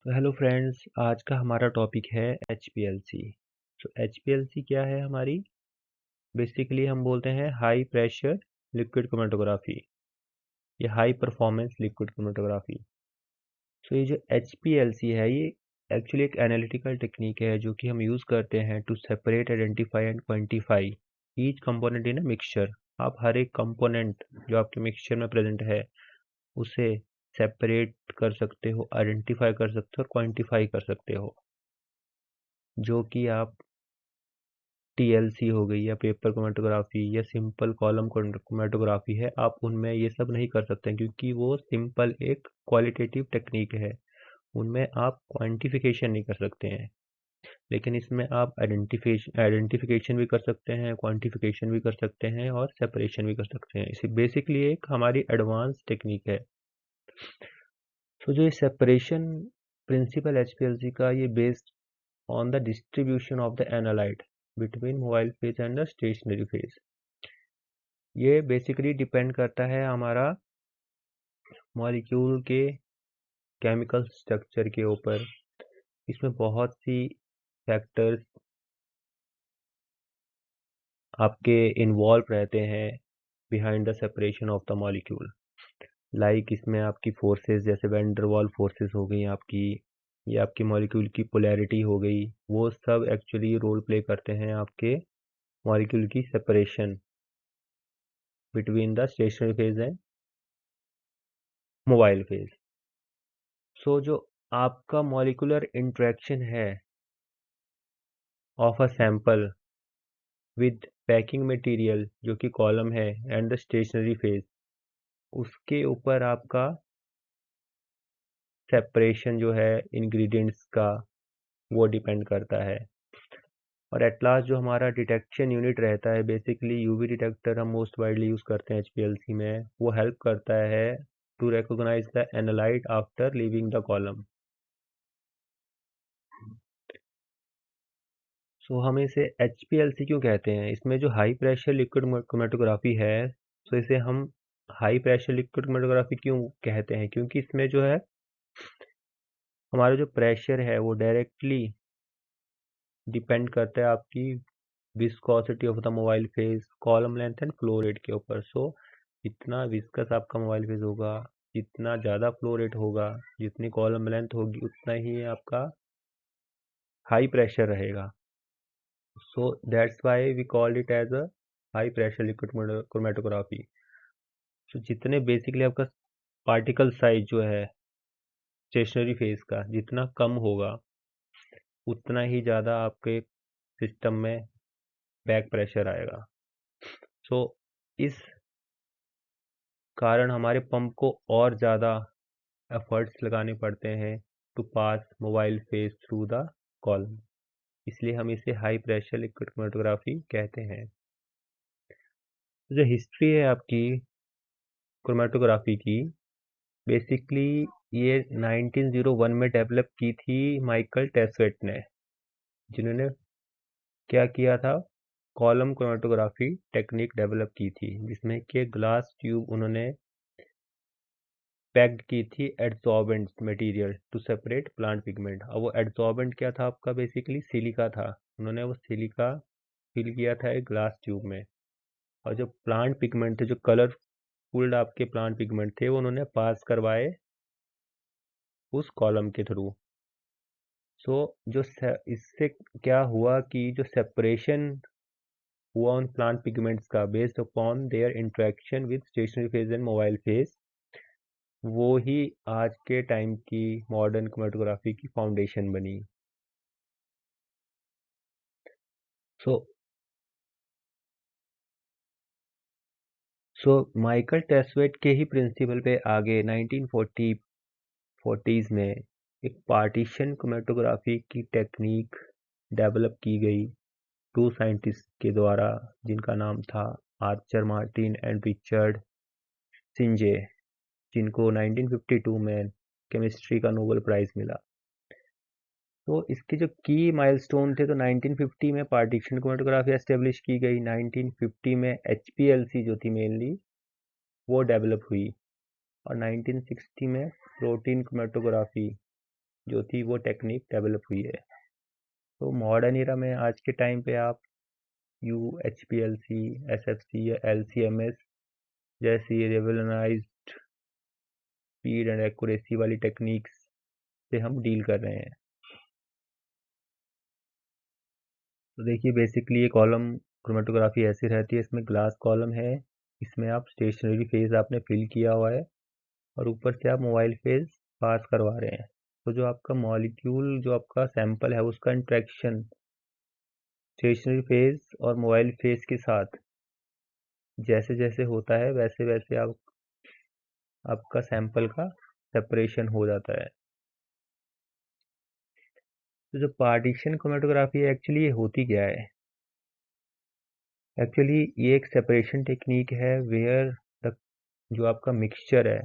तो hello friends, आज का हमारा टॉपिक है HPLC। तो HPLC क्या है हमारी? बेसिकली हम बोलते हैं हाई प्रेशर लिक्विड क्रोमेटोग्राफी या हाई परफॉर्मेंस लिक्विड क्रोमेटोग्राफी। तो ये जो HPLC है ये एक्चुअली एक एनालिटिकल टेक्निक है जो कि हम यूज़ करते हैं to separate, identify and quantify each component in a mixture. आप हर एक कंपोनेंट जो आपके मिक्सचर में प्रेजेंट है उसे सेपरेट कर सकते हो, आइडेंटिफाई कर सकते हो और क्वांटिफाई कर सकते हो। जो कि आप TLC हो गई या पेपर क्रोमेटोग्राफी या सिंपल कॉलम क्रोमेटोग्राफी है, आप उनमें ये सब नहीं कर सकते क्योंकि वो सिंपल एक क्वालिटेटिव टेक्निक है। उनमें आप क्वांटिफिकेशन नहीं कर सकते हैं, लेकिन इसमें आप आइडेंटिफिकेशन भी कर सकते हैं, क्वांटिफिकेशन भी कर सकते हैं और सेपरेशन भी कर सकते हैं। इसे बेसिकली एक हमारी एडवांस टेक्निक है। तो जो ये सेपरेशन प्रिंसिपल HPLC का ये based on the distribution of the analyte between mobile phase and the stationary phase। ये बेसिकली डिपेंड करता है हमारा मॉलिक्यूल के केमिकल स्ट्रक्चर के ऊपर। इसमें बहुत सी फैक्टर्स आपके इन्वॉल्व रहते हैं behind the separation of the molecule. Like इसमें आपकी फोर्सेस जैसे वैन डर वाल फोर्सेस हो गई आपकी, या आपकी मॉलिक्यूल की पोलैरिटी हो गई, वो सब एक्चुअली रोल प्ले करते हैं आपके मॉलिक्यूल की separation between the stationary phase and mobile phase. So जो आपका मॉलिक्यूलर इंट्रैक्शन है of a sample with packing material जो कि कॉलम है एंड द स्टेशनरी फेज, उसके ऊपर आपका सेपरेशन जो है इंग्रेडिएंट्स का वो डिपेंड करता है। और एट लास्ट जो हमारा डिटेक्शन यूनिट रहता है, बेसिकली यूवी डिटेक्टर हम मोस्ट वाइडली यूज़ करते हैं HPLC में, वो हेल्प करता है to recognise the analyte after leaving the column. So हम इसे HPLC क्यों कहते हैं? इसमें जो हाई प्रेशर लिक्विड क्रोमेटोग्राफी है, सो इसे हम हाई प्रेशर लिक्विड क्रोमेटोग्राफी क्यों कहते हैं? क्योंकि इसमें जो है हमारा जो प्रेशर है वो डायरेक्टली डिपेंड करता है आपकी viscosity of the mobile phase, column length and flow rate के ऊपर। सो जितना विस्कस आपका मोबाइल फेज होगा, जितना ज़्यादा फ्लो रेट होगा, जितनी कॉलम लेंथ होगी, उतना ही आपका हाई प्रेशर रहेगा। So that's why we called it as a high pressure liquid chromatography। so जितने बेसिकली आपका पार्टिकल साइज जो है स्टेशनरी फेज का जितना कम होगा, उतना ही ज़्यादा आपके सिस्टम में बैक प्रेशर आएगा। सो इस कारण हमारे पंप को और ज़्यादा एफर्ट्स लगाने पड़ते हैं to pass mobile phase through the column. इसलिए हम इसे हाई प्रेशर लिक्विड क्रोमेटोग्राफी कहते हैं। जो हिस्ट्री है आपकी क्रोमेटोग्राफी की, बेसिकली ये 1901 में डेवलप की थी माइकल टेस्वेट ने, जिन्होंने क्या किया था, कॉलम क्रोमेटोग्राफी टेक्निक डेवलप की थी, जिसमें कि ग्लास ट्यूब उन्होंने पैक्ड की थी adsorbent material to separate plant pigment. अब वो एडसॉर्बेंट क्या था आपका? बेसिकली सिलिका था। उन्होंने वो सिलिका फिल किया था एक ग्लास ट्यूब में, और जो प्लांट पिगमेंट थे, जो कलरफुल आपके प्लांट पिगमेंट थे, वो उन्होंने पास करवाए उस कॉलम के थ्रू। सो इससे क्या हुआ कि जो सेपरेशन हुआ उन प्लांट पिगमेंट्स का based upon their interaction with stationery phase and mobile phase, वो ही आज के टाइम की मॉडर्न क्रोमेटोग्राफी की फाउंडेशन बनी। सो माइकल टेस्वेट के ही प्रिंसिपल पे आगे 1940s में एक पार्टीशन क्रोमेटोग्राफी की टेक्निक डेवलप की गई टू साइंटिस्ट के द्वारा, जिनका नाम था आर्चर मार्टिन एंड रिचर्ड सिंजे, जिनको 1952 में केमिस्ट्री का नोबेल प्राइज मिला। तो इसके जो की माइलस्टोन थे, तो 1950 में पार्टीशन क्रोमेटोग्राफी एस्टेब्लिश की गई। 1950 में HPLC जो थी मेनली वो डेवलप हुई, और 1960 में प्रोटीन क्रोमेटोग्राफी जो थी वो टेक्निक डेवलप हुई है। तो मॉडर्न इरा में आज के टाइम पे आप UHPLC, SFC या LCMS जैसी रेवोल्यूशनाइज्ड स्पीड एंड एक्यूरेसी वाली टेक्निक्स से हम डील कर रहे हैं। तो देखिए बेसिकली ये कॉलम क्रोमेटोग्राफी ऐसी रहती है, इसमें ग्लास कॉलम है, इसमें आप स्टेशनरी फेज आपने फिल किया हुआ है और ऊपर से आप मोबाइल फेज पास करवा रहे हैं। तो जो आपका मॉलिक्यूल, जो आपका सैंपल है, उसका इंट्रैक्शन स्टेशनरी फेज और मोबाइल फेज के साथ जैसे जैसे होता है वैसे वैसे आपका सैंपल का सेपरेशन हो जाता है। तो जो पार्टीशन क्रोमेटोग्राफी है एक्चुअली ये होती क्या है? एक्चुअली ये एक सेपरेशन टेक्निक है वेयर द जो आपका मिक्सचर है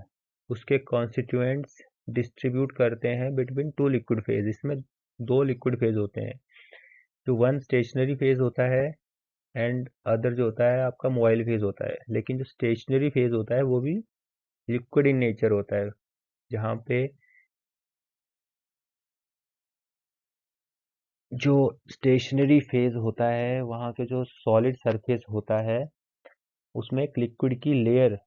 उसके कॉन्स्टिट्यूएंट्स डिस्ट्रीब्यूट करते हैं बिटवीन टू लिक्विड फेज। इसमें दो लिक्विड फेज होते हैं, जो वन स्टेशनरी फेज होता है एंड अदर जो होता है आपका मोबाइल फेज होता है। लेकिन जो स्टेशनरी फेज होता है वो भी लिक्विड इन नेचर होता है, जहाँ पे जो स्टेशनरी फेज होता है वहाँ के जो सॉलिड सरफेस होता है उसमें एक लिक्विड की लेयर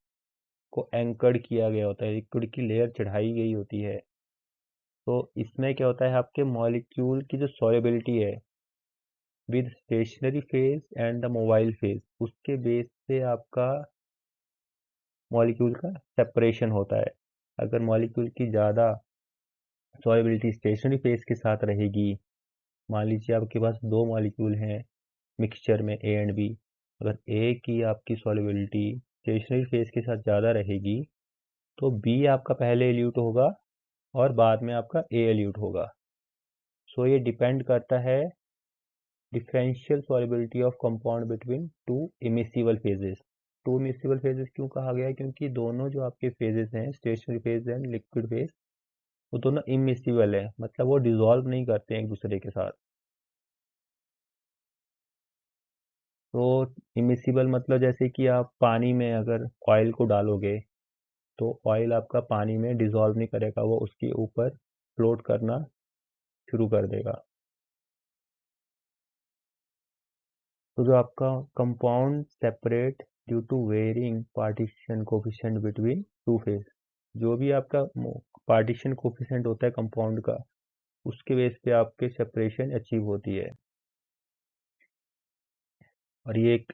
को एंकर्ड किया गया होता है, लिक्विड की लेयर चढ़ाई गई होती है। तो इसमें क्या होता है, आपके मॉलिक्यूल की जो सॉल्युबिलिटी है with stationery phase and the mobile phase, उसके बेस पे आपका मॉलिक्यूल का सेपरेशन होता है। अगर मॉलिक्यूल की ज़्यादा सॉल्युबिलिटी स्टेशनरी फेज के साथ रहेगी, मान लीजिए आपके पास दो मॉलिक्यूल हैं मिक्सचर में ए एंड बी, अगर ए की आपकी सॉल्युबिलिटी स्टेशनरी फेज के साथ ज़्यादा रहेगी तो बी आपका पहले एल्यूट होगा और बाद में आपका ए एल्यूट होगा। सो ये डिपेंड करता है differential solubility of compound between two immiscible phases. To immiscible phases क्यों कहा गया है? क्योंकि दोनों जो आपके फेजेस हैं stationery phase and liquid phase वो दोनों इमिसिबल है, मतलब वो डिसॉल्व नहीं करते हैं एक दूसरे के साथ। तो इमिसिबल मतलब जैसे कि आप पानी में अगर ऑयल को डालोगे तो ऑयल आपका पानी में डिसॉल्व नहीं करेगा, वो उसके ऊपर फ्लोट करना शुरू कर देगा। तो जो आपका compound separate due to varying partition coefficient between two phase, जो भी आपका पार्टीशन कोफिशिएंट होता है कंपाउंड का, उसके बेस पे आपके सेपरेशन अचीव होती है। और ये एक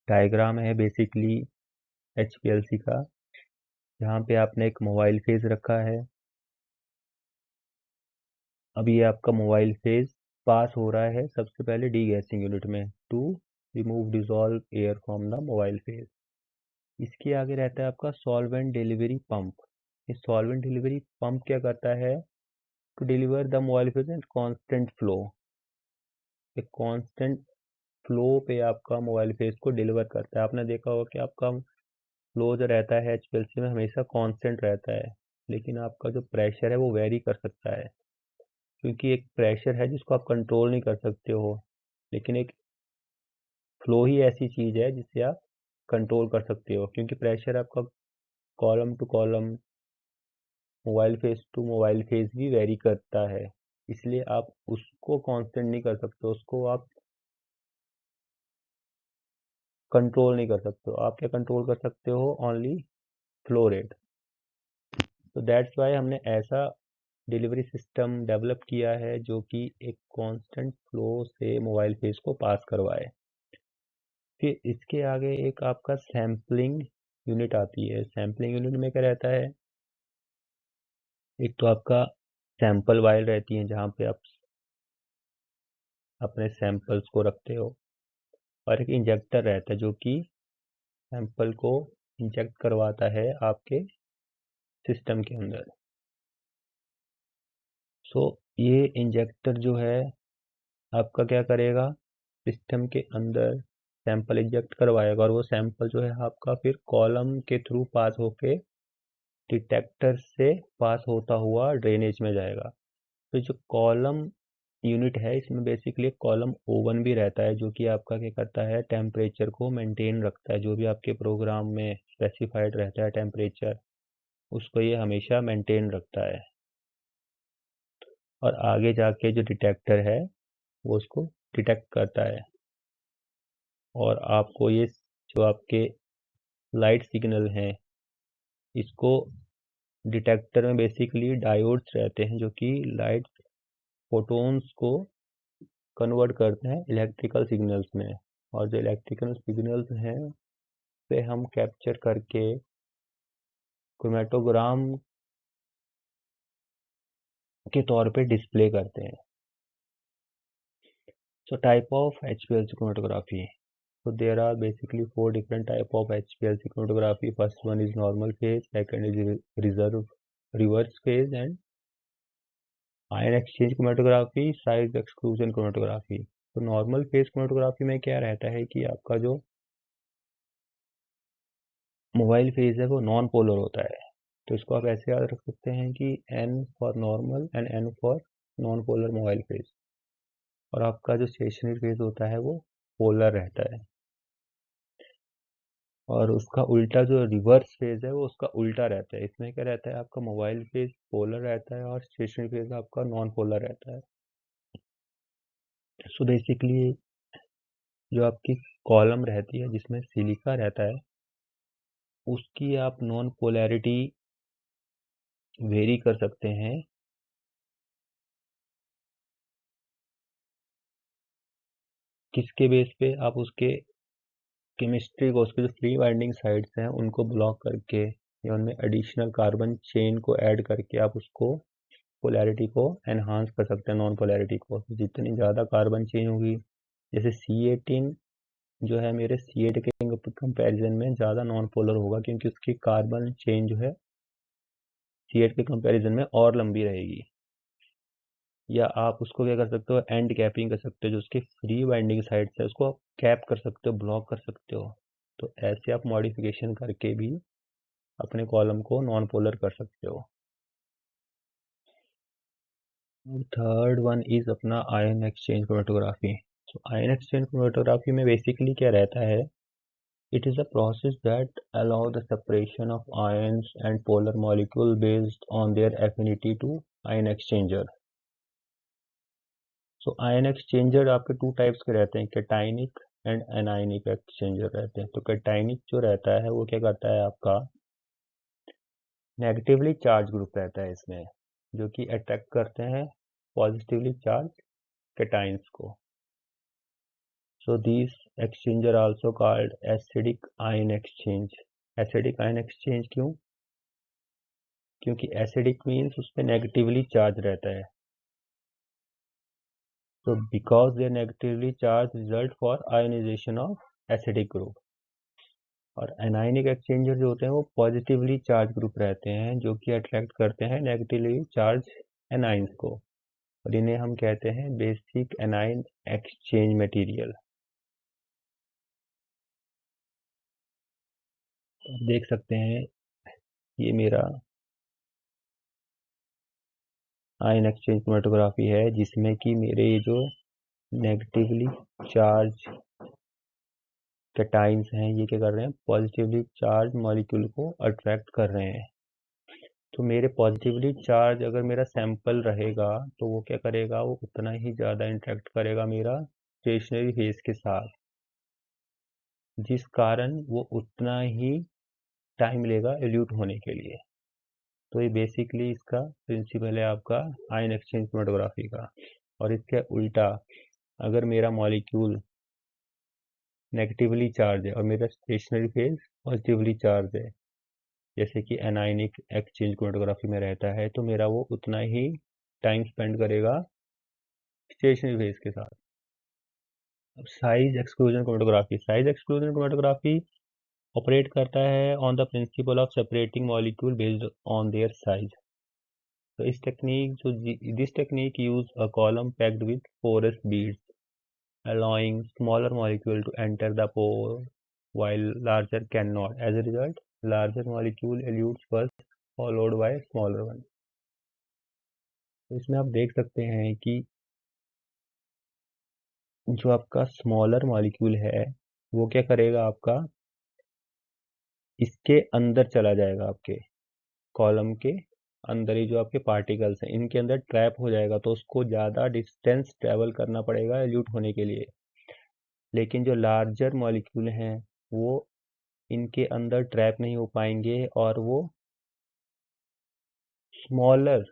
डायग्राम है बेसिकली HPLC का, जहाँ पे आपने एक मोबाइल फेज रखा है। अब ये आपका मोबाइल फेज पास हो रहा है सबसे पहले डीगैसिंग यूनिट में to remove dissolve air from the mobile phase. इसके आगे रहता है आपका सॉल्वेंट डिलीवरी पंप। ये सॉल्वेंट डिलीवरी पंप क्या करता है? To deliver the mobile phase and constant flow. एक कांस्टेंट फ्लो पे आपका मोबाइल फेज को डिलीवर करता है। आपने देखा होगा कि आपका फ्लो जो रहता है HPLC में हमेशा कांस्टेंट रहता है, लेकिन आपका जो प्रेशर है वो वेरी कर सकता है, क्योंकि एक प्रेशर है जिसको आप कंट्रोल नहीं कर सकते हो, लेकिन एक फ्लो ही ऐसी चीज़ है जिसे आप कंट्रोल कर सकते हो, क्योंकि प्रेशर आपका column two column, mobile phase two mobile phase भी वेरी करता है। इसलिए आप उसको कांस्टेंट नहीं कर सकते, उसको आप कंट्रोल नहीं कर सकते हो। आप क्या कंट्रोल कर सकते हो? Only flow rate. तो दैट्स वाई हमने ऐसा डिलीवरी सिस्टम डेवलप किया है जो कि एक कांस्टेंट फ्लो से मोबाइल फेज को पास करवाए। फिर इसके आगे एक आपका सैम्पलिंग यूनिट आती है। सैम्पलिंग यूनिट में क्या रहता है? एक तो आपका सैंपल वायल रहती है जहाँ पे आप अपने सैंपल्स को रखते हो, और एक इंजेक्टर रहता है जो कि सैंपल को इंजेक्ट करवाता है आपके सिस्टम के अंदर। सो ये इंजेक्टर जो है आपका क्या करेगा? सिस्टम के अंदर सैंपल इंजेक्ट करवाएगा और वो सैंपल जो है आपका फिर कॉलम के थ्रू पास होके डिटेक्टर से पास होता हुआ ड्रेनेज में जाएगा। तो जो कॉलम यूनिट है इसमें बेसिकली कॉलम ओवन भी रहता है, जो कि आपका क्या करता है, टेम्परेचर को मेंटेन रखता है। जो भी आपके प्रोग्राम में स्पेसिफाइड रहता है टेम्परेचर, उसको ये हमेशा मेंटेन रखता है। और आगे जाके जो डिटेक्टर है वो उसको डिटेक्ट करता है, और आपको ये जो आपके लाइट सिग्नल हैं इसको डिटेक्टर में बेसिकली डायोड्स रहते हैं जो कि लाइट फोटोन्स को कन्वर्ट करते हैं इलेक्ट्रिकल सिग्नल्स में, और जो इलेक्ट्रिकल सिग्नल्स हैं उसे हम कैप्चर करके क्रोमेटोग्राम के तौर पे डिस्प्ले करते हैं। So type of HPLC chromatography. So there are basically 4 different type of HPLC chromatography. First one is normal phase, second is reverse phase, and ion exchange chromatography, size exclusion chromatography. तो normal phase chromatography में क्या रहता है कि आपका जो mobile phase है वो नॉन पोलर होता है। तो इसको आप ऐसे याद रख सकते हैं कि N for normal and N for non polar mobile phase, और आपका जो स्टेशनरी फेज होता है वो पोलर रहता है, और उसका उल्टा जो रिवर्स फेज है वो उसका उल्टा रहता है। इसमें क्या रहता है, आपका मोबाइल फेज पोलर रहता है और स्टेशनरी फेज आपका नॉन पोलर रहता है। सो बेसिकली जो आपकी कॉलम रहती है जिसमें सिलिका रहता है उसकी आप नॉन पोलैरिटी वेरी कर सकते हैं किसके बेस पे, आप उसके केमिस्ट्री को, उसके जो फ्री बाइंडिंग साइड्स हैं उनको ब्लॉक करके या उनमें एडिशनल कार्बन चेन को ऐड करके आप उसको पोलैरिटी को एनहांस कर सकते हैं, नॉन पोलैरिटी को। जितनी ज़्यादा कार्बन चेन होगी, जैसे C18 जो है मेरे C8 के कंपैरिजन में ज़्यादा नॉन पोलर होगा क्योंकि उसकी कार्बन चेन जो है C8 के कंपैरिजन में और लंबी रहेगी। या आप उसको क्या कर सकते हो, एंड कैपिंग कर सकते हो, जो उसके फ्री बाइंडिंग साइड है उसको आप कैप कर सकते हो, ब्लॉक कर सकते हो। तो ऐसे आप मॉडिफिकेशन करके भी अपने कॉलम को नॉन पोलर कर सकते हो। थर्ड वन इज अपना आयन एक्सचेंज क्रोमेटोग्राफी। तो आयन एक्सचेंज क्रोमेटोग्राफी में बेसिकली क्या रहता है, it is a process that allow the separation of ions and polar molecule based on their affinity to ion exchanger. So ion exchanger आपके two types के रहते हैं, cationic and anionic exchanger रहते हैं। तो कैटाइनिक जो रहता है वो क्या करता है, आपका नेगेटिवली चार्ज ग्रुप रहता है इसमें, जो कि अट्रैक्ट करते हैं पॉजिटिवली चार्ज कैटाइंस को। So these exchanger also called acidic ion exchange. Acidic ion exchange क्यों? क्योंकि acidic means उस पर नेगेटिवली चार्ज रहता है। So because they are negatively charged result for ionization of acidic group. और एनाइनिक एक्सचेंजर जो होते हैं वो पॉजिटिवली चार्ज ग्रुप रहते हैं जो कि अट्रैक्ट करते हैं नेगेटिवली चार्ज एनाइंस को, और इन्हें हम कहते हैं बेसिक एनाइन एक्सचेंज मटेरियल। आप देख सकते हैं ये मेरा आयन एक्सचेंज क्रोमेटोग्राफी है जिसमें कि मेरे ये जो नेगेटिवली चार्ज कैटाइंस हैं ये क्या कर रहे हैं, पॉजिटिवली चार्ज मॉलिक्यूल को अट्रैक्ट कर रहे हैं। तो मेरे पॉजिटिवली चार्ज अगर मेरा सैंपल रहेगा तो वो क्या करेगा, वो उतना ही ज़्यादा इंटरेक्ट करेगा मेरा स्टेशनरी फेज के साथ, जिस कारण वो उतना ही टाइम लेगा एल्यूट होने के लिए। तो ये बेसिकली इसका प्रिंसिपल है आपका आयन एक्सचेंज क्रोमेटोग्राफी का। और इसके उल्टा अगर मेरा मॉलिक्यूल नेगेटिवली चार्ज है और मेरा स्टेशनरी फेज पॉजिटिवली चार्ज है, जैसे कि एनाइनिक एक्सचेंज क्रोमेटोग्राफी में रहता है, तो मेरा वो उतना ही टाइम स्पेंड करेगा स्टेशनरी फेज के साथ। अब size exclusion chromatography. Size exclusion chromatography operate करता है on the principle of separating molecule based on their size. तो this technique use a column packed with porous beads allowing smaller molecule to enter the pore while larger cannot. As a result, larger molecule elutes first followed by smaller one. तो इसमें आप देख सकते हैं कि जो आपका स्मॉलर मॉलिक्यूल है वो क्या करेगा, आपका इसके अंदर चला जाएगा आपके कॉलम के अंदर ही जो आपके पार्टिकल्स हैं इनके अंदर ट्रैप हो जाएगा, तो उसको ज़्यादा डिस्टेंस ट्रेवल करना पड़ेगा एल्यूट होने के लिए। लेकिन जो लार्जर मॉलिक्यूल हैं वो इनके अंदर ट्रैप नहीं हो पाएंगे और वो स्मॉलर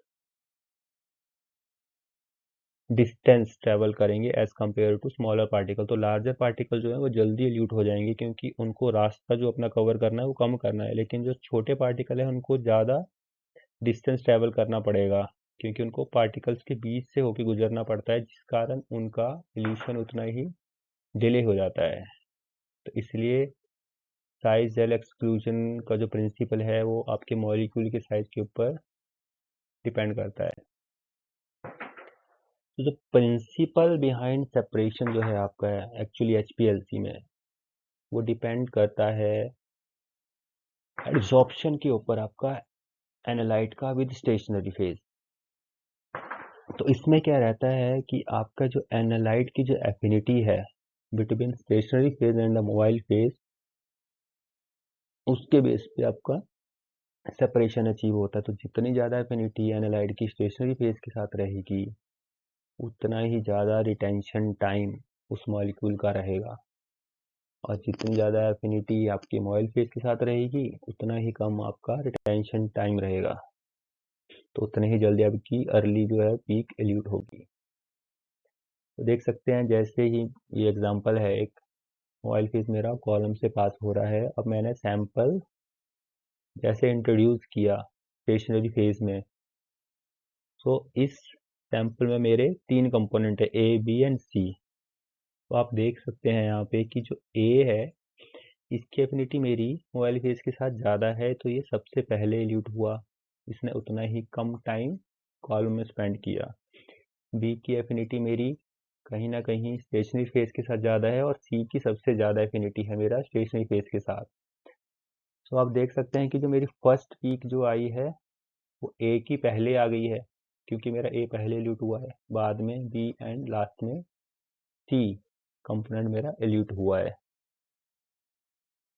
डिस्टेंस ट्रेवल करेंगे as compare to smaller particle. तो लार्जर पार्टिकल जो है वो जल्दी एल्यूट हो जाएंगे क्योंकि उनको रास्ता जो अपना कवर करना है वो कम करना है। लेकिन जो छोटे पार्टिकल है उनको ज़्यादा डिस्टेंस ट्रेवल करना पड़ेगा क्योंकि उनको पार्टिकल्स के बीच से होकर गुजरना पड़ता है, जिस कारण उनका एल्यूशन उतना ही डिले हो जाता है। तो इसलिए साइज जेल एक्सक्लूजन का जो प्रिंसिपल है वो आपके मॉलिक्यूल के साइज के ऊपर डिपेंड करता है। तो जो प्रिंसिपल बिहाइंड सेपरेशन जो है आपका एक्चुअली एचपीएलसी में, वो डिपेंड करता है एड्सॉर्प्शन के ऊपर आपका एनालाइट का विद स्टेशनरी फेज। तो इसमें क्या रहता है कि आपका जो एनालाइट की जो एफिनिटी है between stationery phase and the mobile phase, उसके बेस पे आपका सेपरेशन अचीव होता है। तो जितनी ज़्यादा एफिनिटी एनालाइट की स्टेशनरी फेज के साथ रहेगी उतना ही ज़्यादा रिटेंशन टाइम उस मॉलिक्यूल का रहेगा, और जितनी ज़्यादा एफिनिटी आपके मोबाइल फेज के साथ रहेगी उतना ही कम आपका रिटेंशन टाइम रहेगा। तो उतने ही जल्दी आपकी अर्ली जो है पीक एल्यूट होगी। तो देख सकते हैं जैसे ही ये एग्जांपल है, एक मोबाइल फेज मेरा कॉलम से पास हो रहा है। अब मैंने सैंपल जैसे इंट्रोड्यूस किया स्टेशनरी फेज में, तो इस सैंपल में मेरे 3 कंपोनेंट है ए बी एंड सी। तो आप देख सकते हैं यहाँ पे कि जो ए है इसकी एफिनिटी मेरी मोबाइल फेज के साथ ज़्यादा है, तो ये सबसे पहले एल्यूट हुआ, इसने उतना ही कम टाइम कॉलम में स्पेंड किया। बी की एफिनिटी मेरी कहीं ना कहीं स्टेशनरी फेज के साथ ज़्यादा है, और सी की सबसे ज़्यादा एफिनिटी है मेरा स्टेशनरी फेज के साथ। तो आप देख सकते हैं कि जो मेरी फर्स्ट पीक जो आई है वो ए की पहले आ गई है क्योंकि मेरा ए पहले एल्यूट हुआ है, बाद में बी एंड लास्ट में सी कंपोनेंट मेरा एल्यूट हुआ है।